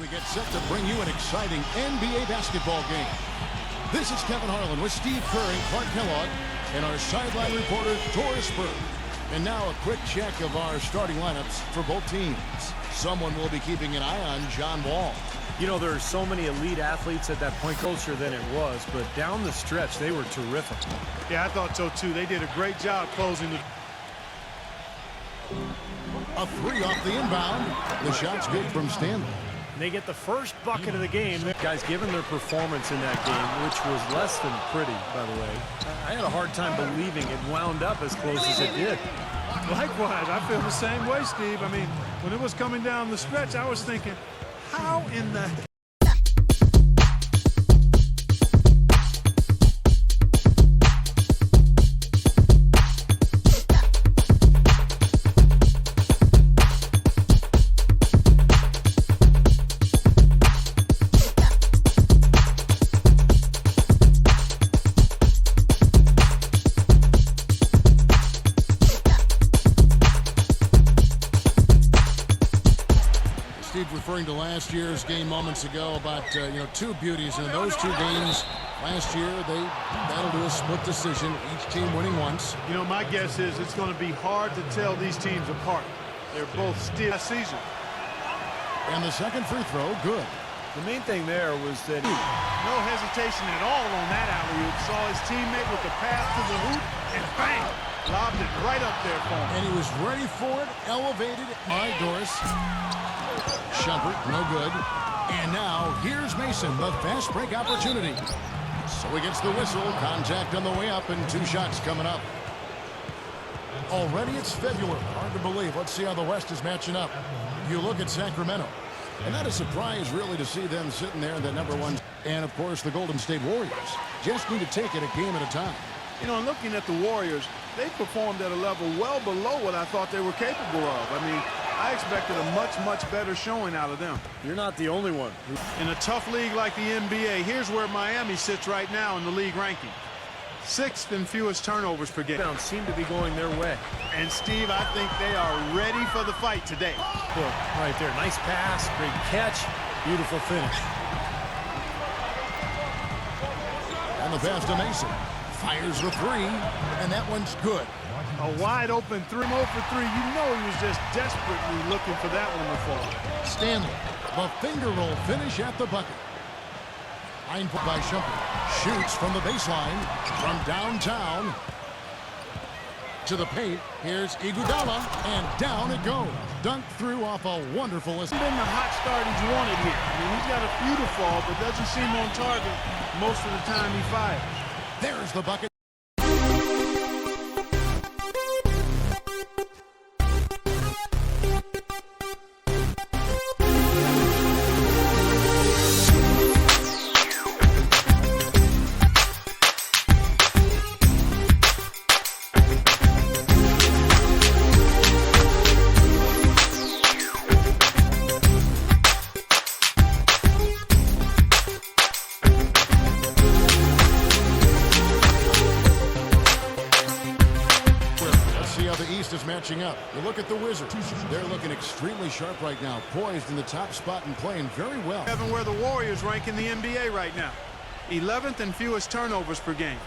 We get set to bring you an exciting NBA basketball game. This is Kevin Harlan with Steve Kerr and Clark Kellogg and our sideline reporter, Doris Burke. And now a quick check of our starting lineups for both teams. Someone will be keeping an eye on John Wall. You know, there are so many elite athletes at that point, closer than it was, but down the stretch, they were terrific. Yeah, I thought so too. They did a great job closing the... A three off the inbound. The shot's good from Stanley. And they get the first bucket of the game. Guys, given their performance in that game, which was less than pretty, by the way, I had a hard time believing it wound up as close as it did. Likewise, I feel the same way, Steve. I mean, when it was coming down the stretch, I was thinking, how in the... Referring to last year's game moments ago about, two beauties. And in those two games last year, they battled to a split decision, each team winning once. You know, my guess is it's going to be hard to tell these teams apart. They're both still last season. And the second free throw, good. The main thing there was that no hesitation at all on that alley-oop. Saw his teammate with the pass to the hoop, and bang! Lobbed it right up there for him. And he was ready for it, elevated. All right, Doris. Shumpert, no good. And now, here's Mason, the fast break opportunity. So he gets the whistle, contact on the way up, and two shots coming up. Already it's February. Hard to believe. Let's see how the West is matching up. You look at Sacramento. And not a surprise, really, to see them sitting there in that #1. And, of course, the Golden State Warriors just need to take it a game at a time. You know, looking at the Warriors, they performed at a level well below what I thought they were capable of. I mean, I expected a much, much better showing out of them. you're not the only one. In a tough league like the NBA, here's where Miami sits right now in the league ranking. 6th in fewest turnovers per game. Rebounds seem to be going their way. And, Steve, I think they are ready for the fight today. Look, right there. Nice pass, great catch, beautiful finish. And the pass to Mason. Fires the three, and that one's good. A wide open 3 for 3. You know he was just desperately looking for that one to fall. Stanley, the finger roll finish at the bucket. Line by Shumpert. Shoots from the baseline, from downtown to the paint. Here's Iguodala, and down it goes. Dunked through off a wonderful... It's been the hot start he's wanted here. I mean, he's got a few to fall, but doesn't seem on target most of the time he fires. There's the bucket. Is matching up. You look at the Wizards. They're looking extremely sharp right now, poised in the top spot and playing very well. Kevin, where the Warriors rank in the NBA right now. 11th in fewest turnovers per game.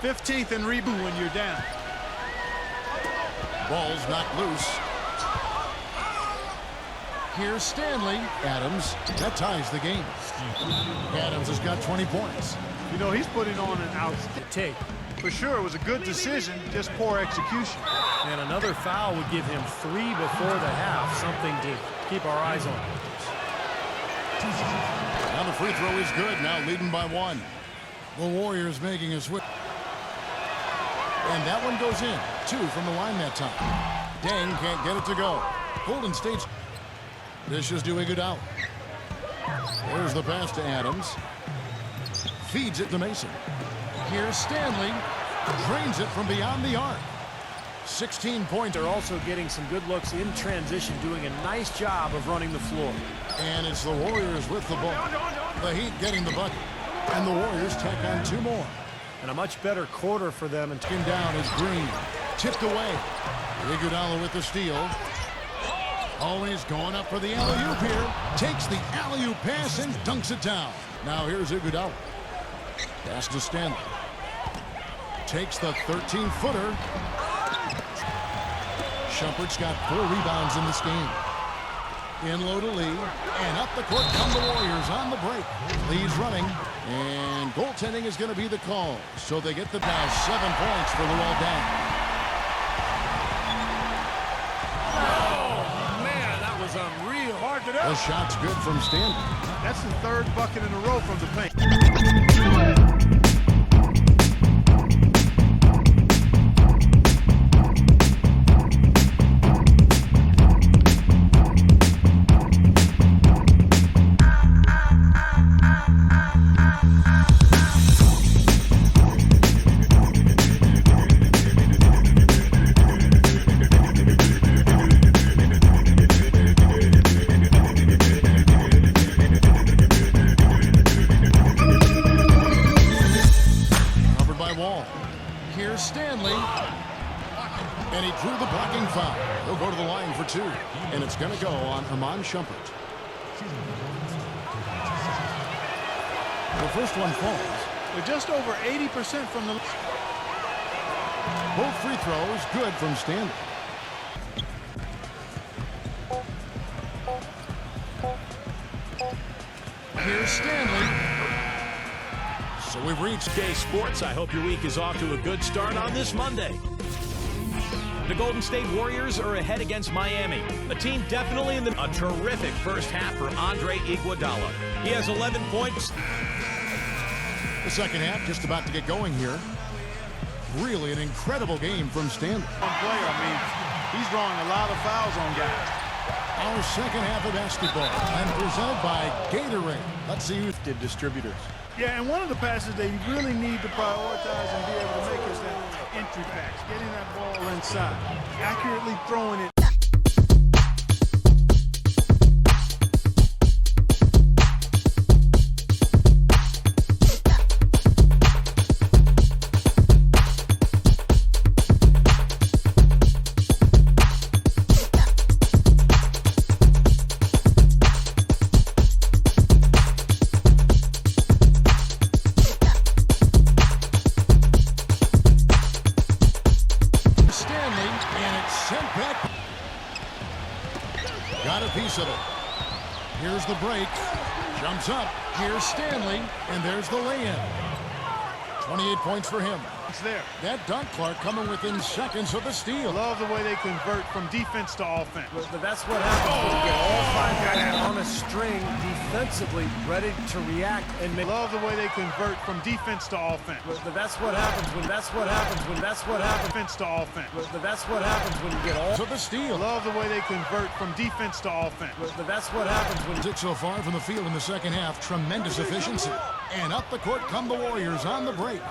15th in rebound when you're down. Ball's knocked loose. Here's Stanley. Adams. That ties the game. Adams has got 20 points. You know, he's putting on an outstanding Take. For sure, it was a good decision, just poor execution. And another foul would give him 3 before the half, something to keep our eyes on. Now the free throw is good, now leading by 1. The Warriors making a switch. And that one goes in. 2 from the line that time. Dang can't get it to go. Golden State's dishes to Iguodala. There's the pass to Adams. Feeds it to Mason. Here's Stanley. Drains it from beyond the arc. 16 points. They're also getting some good looks in transition, doing a nice job of running the floor. And it's the Warriors with the ball. The Heat getting the bucket. And the Warriors tack on 2 more. And a much better quarter for them. And taken down is Green. Tipped away. Iguodala with the steal. Oh, he's going up for the alley-oop here. Takes the alley-oop pass and dunks it down. Now here's Iguodala. Pass to Stanley. Takes the 13-footer. Shumpert's got 4 rebounds in this game. In low to Lee. And up the court come the Warriors on the break. Lee's running. And goaltending is going to be the call. So they get the pass. 7 points for Luol Deng. Oh, man, that was unreal. Hard to know. The shot's good from Stanley. That's the 3rd bucket in a row from the paint. Here's Stanley. And he drew the blocking foul. He'll go to the line for 2. And it's going to go on MonjoC. The first one falls. They're just over 80% from the... Both free throws good from Stanley. Here's Stanley. So we've reached Day Sports. I hope your week is off to a good start on this Monday. The Golden State Warriors are ahead against Miami. A team definitely in a terrific first half for Andre Iguodala. He has 11 points. The second half just about to get going here. Really an incredible game from Stanley. One player, I mean, he's drawing a lot of fouls on guys. Our second half of basketball and presented by Gatorade. Let's see who Did distributors. Yeah, and one of the passes they really need to prioritize and be able to make is that entry pass. Getting that ball inside. Accurately throwing it. Got a piece of it. Here's the break. Jumps up. Here's Stanley. And there's the lay-in. 28 points for him. It's there. That dunk, Clark, coming within seconds of the steal. Love the way they convert from defense to offense. But that's what happens when you get all 5 guys on a string defensively, ready to react and make. Love the way they convert from defense to offense. But that's what happens when defense to offense. But that's what happens when you get all So the steal. Love the way they convert from defense to offense. But that's what happens when 6 so far from the field in the second half. Tremendous efficiency. And up the court come the Warriors on the break.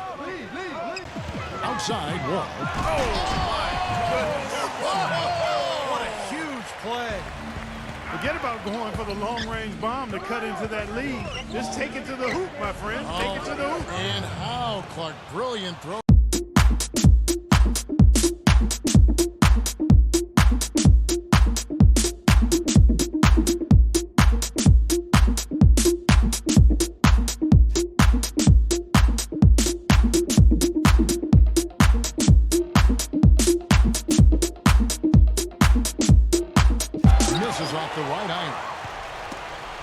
Outside Wall. Oh my goodness. What a huge play. Forget about going for the long-range bomb to cut into that lead. Just take it to the hoop, my friend. Take it to the hoop. And how, Clark, brilliant throw. Off the right iron.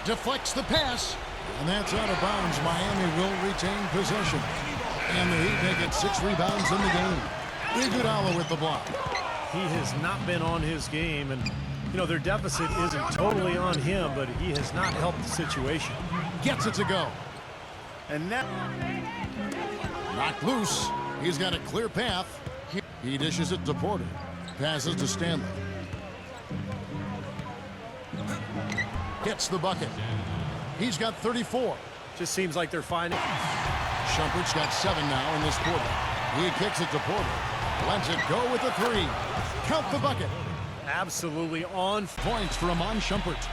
Deflects the pass. And that's out of bounds. Miami will retain possession. And the Heat make it 6 rebounds in the game. Iguodala with the block. He has not been on his game, and you know their deficit isn't totally on him, but he has not helped the situation. Gets it to go. And now Knocked loose. He's got a clear path. He dishes it to Porter. Passes to Stanley. Hits the bucket. He's got 34. Just seems like they're finding. Shumpert's got 7 now in this quarter. He kicks it to Porter. Lets it go with the 3. Count the bucket. Absolutely on Points for Iman Shumpert.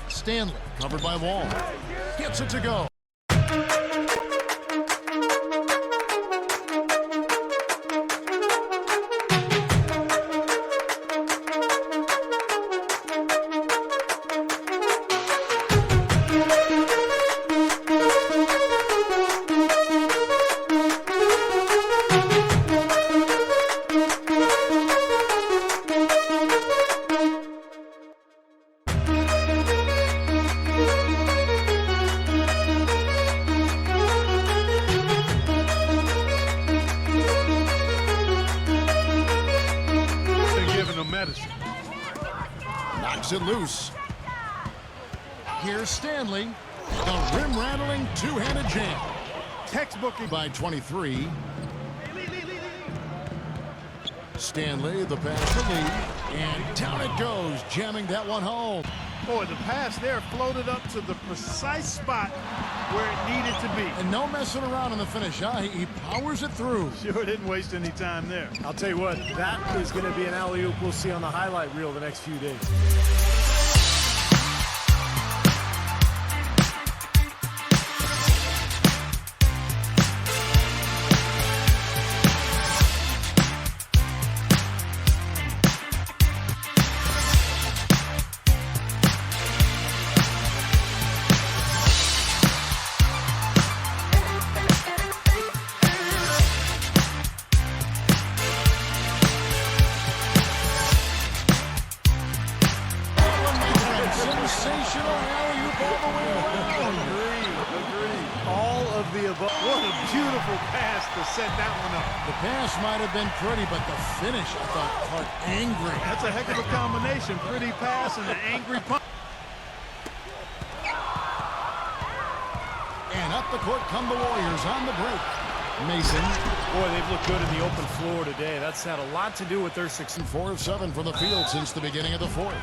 Stanley, covered by Wall. Gets it to go. knocks it loose. Here's Stanley. A rim-rattling two-handed jam. Textbook By 23. Stanley, the pass to Lee. And down it goes, jamming that one home. Boy, the pass there floated up to the precise spot where it needed to be. And no messing around in the finish, huh? He powers it through. Sure didn't waste any time there. I'll tell you what, that is going to be an alley-oop we'll see on the highlight reel the next few days. Sensational alley-oop all the way around. Agreed. All of the above. What a beautiful pass to set that one up. The pass might have been pretty, but the finish, I thought, Clark, angry. That's a heck of a combination. Pretty pass and an angry punch. And up the court come the Warriors on the break. Mason. Boy, they've looked good in the open floor today. That's had a lot to do with their success. 4 of 7 from the field since the beginning of the fourth.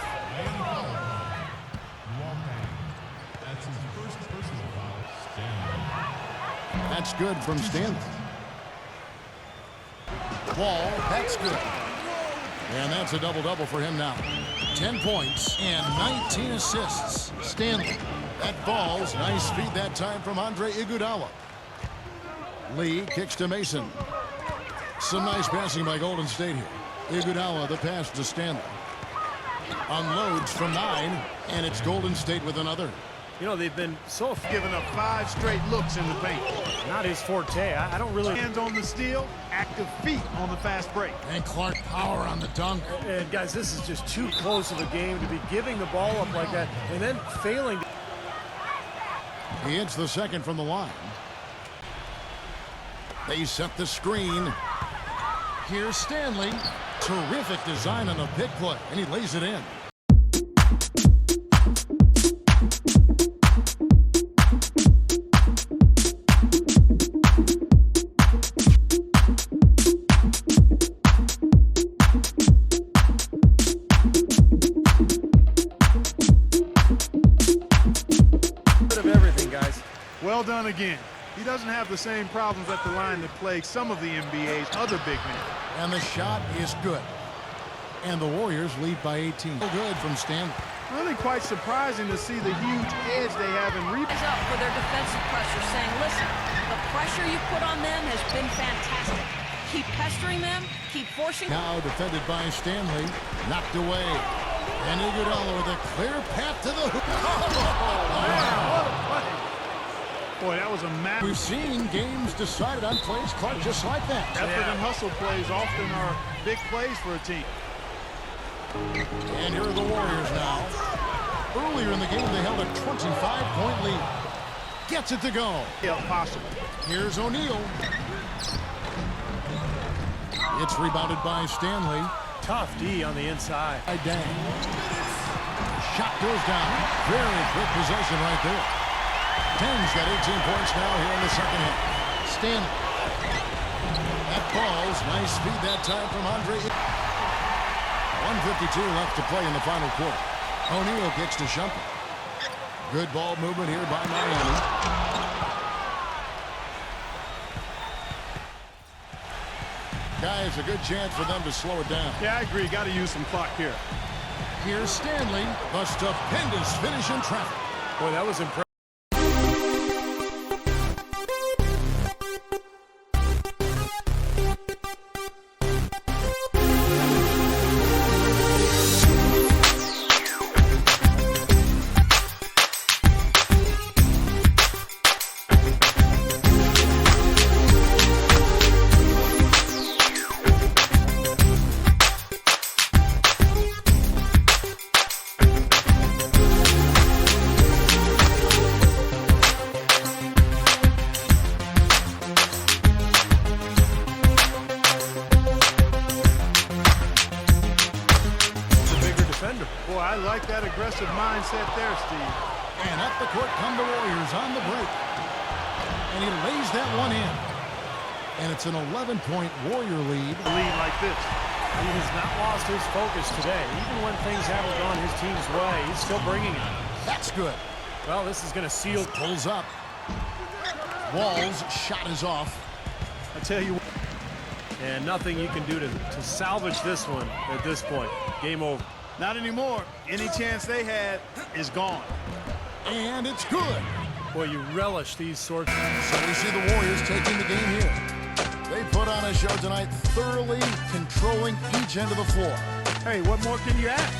That's good from Stanley. Ball, that's good. And that's a double-double for him now. 10 points and 19 assists. Stanley. That ball's nice feed that time from Andre Iguodala. Lee kicks to Mason. Some nice passing by Golden State here. Iguodala, the pass to Stanley. Unloads from 9, and it's Golden State with another. You know, they've been so Giving up 5 straight looks in the paint. not his forte. I don't really. Hands on the steal, active feet on the fast break. And Clark power on the dunk. And guys, this is just too close of a game to be giving the ball up like that and then failing. He hits the second from the line. They set the screen. Here's Stanley. Terrific design on the pick play, and he lays it in. Well done again. He doesn't have the same problems at the line that plague some of the NBA's other big men. And the shot is good. And the Warriors lead by 18. Good from Stanley. Really quite surprising to see the huge edge they have in rebound. Up for their defensive pressure, saying, listen, the pressure you put on them has been fantastic. Keep pestering them, keep forcing. Now defended by Stanley. Knocked away. And Iguodala with a clear path to the hoop. Boy, that was a massive. We've seen games decided on plays, Clark, just like that. Effort and hustle plays often are big plays for a team. And here are the Warriors now. Earlier in the game, they held a 25-point lead. Gets it to go. Yeah, possible. Here's O'Neal. It's rebounded by Stanley. Tough D on the inside. Dang. Shot goes down. Very quick possession right there. Tens got 18 points now here in the second half. Stanley. That ball's nice speed that time from Andre. 1:52 left to play in the final quarter. O'Neal kicks to Shumpert. Good ball movement here by Miami. Guys, a good chance for them to slow it down. Yeah, I agree. Got to use some clock here. Here's Stanley. The stupendous finish in traffic. Boy, that was impressive. under. Boy, I like that aggressive mindset there, Steve. And up the court come the Warriors on the break. And he lays that one in. And it's an 11-point Warrior lead. Lead like this. He has not lost his focus today. Even when things haven't gone his team's way, he's still bringing it. That's good. Well, this is going to seal. Pulls up. Wall's shot is off. I tell you what. And nothing you can do to salvage this one at this point. Game over. Not anymore. Any chance they had is gone. And it's good. Boy, you relish these sorts of... So we see the Warriors taking the game here. They put on a show tonight, thoroughly controlling each end of the floor. Hey, what more can you ask?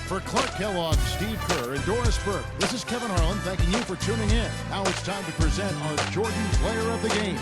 For Clark Kellogg, Steve Kerr, and Doris Burke, this is Kevin Harlan thanking you for tuning in. Now it's time to present our Jordan Player of the Game.